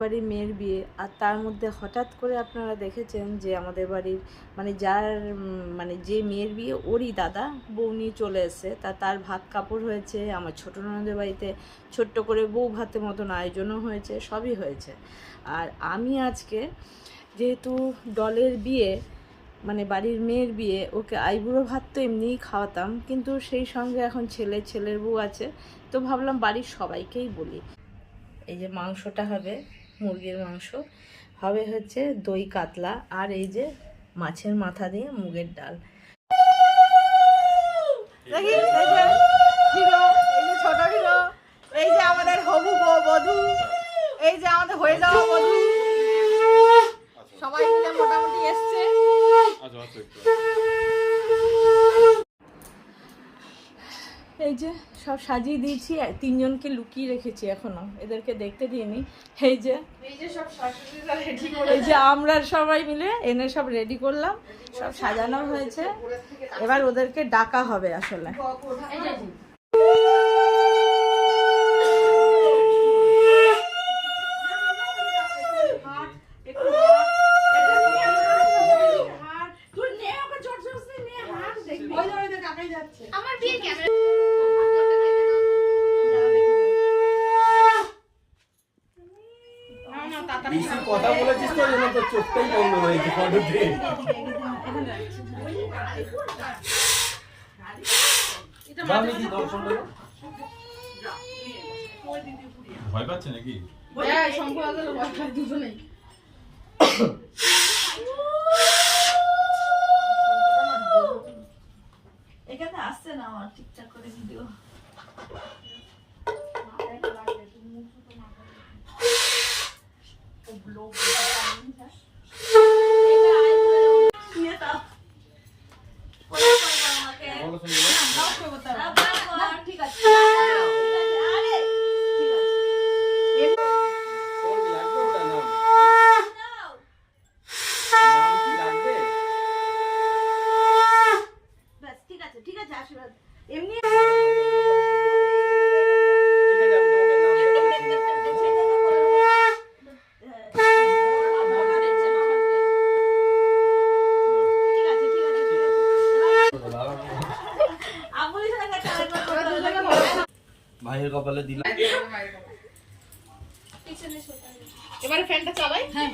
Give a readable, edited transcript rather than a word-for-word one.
বাড়ির মেয়ের বিয়ে, আর তার মধ্যে হঠাৎ করে আপনারা দেখেছেন যে আমাদের বাড়ির মানে যার মানে যে মেয়ের বিয়ে ওরই দাদা বউ নিয়ে চলে এসছে। তার ভাত কাপড় হয়েছে, আমার ছোটো ননদের বাড়িতে ছোট্ট করে বউ ভাতের মতন আয়োজনও হয়েছে, সবই হয়েছে। আর আমি আজকে যেহেতু ডলের বিয়ে মানে বাড়ির মেয়ের বিয়ে, ওকে আইবুড়ো ভাত তো এমনিই খাওয়াতাম, কিন্তু সেই সঙ্গে এখন ছেলের বউ আছে, তো ভাবলাম বাড়ির সবাইকেই বলি। এই যে মাংসটা হবে মুরগির মাংস, হবে হচ্ছে দই কাতলা, আর এই যে মাছের মাথা দিয়ে মুগের ডাল। দেখি এই যে হিরো, এই যে ছোট হিরো, এই যে আমাদের হবু বধূ, এই যে আমাদের হয়ে যাওয়া বধূ, সবাই মিলে মোটামুটি এসছে। এই যে সব সাজিয়ে দিয়েছি, তিনজনকে লুকিয়ে রেখেছি, এখনো এদেরকে দেখতে দিইনি। এই যে সব এই যে আমরা সবাই মিলে এনে সব রেডি করলাম, সব সাজানো হয়েছে, এবার ওদেরকে ডাকা হবে আসলে। আমার বিয়ে ক্যামেরা কথা বলেছিস তো, এর মতো চোখটাই বন্ধ হয়েছে ফটোতে। ভয় পাচ্ছে নাকি? দুজনেই এখানে আসছে না আমার ঠিকঠাক করে ভিডিও। ঠিক আছে আশীর্বাদ এমনি ভাইয়ের কপালে দিলাম। এবারে ফ্যানটা চালাই। হ্যাঁ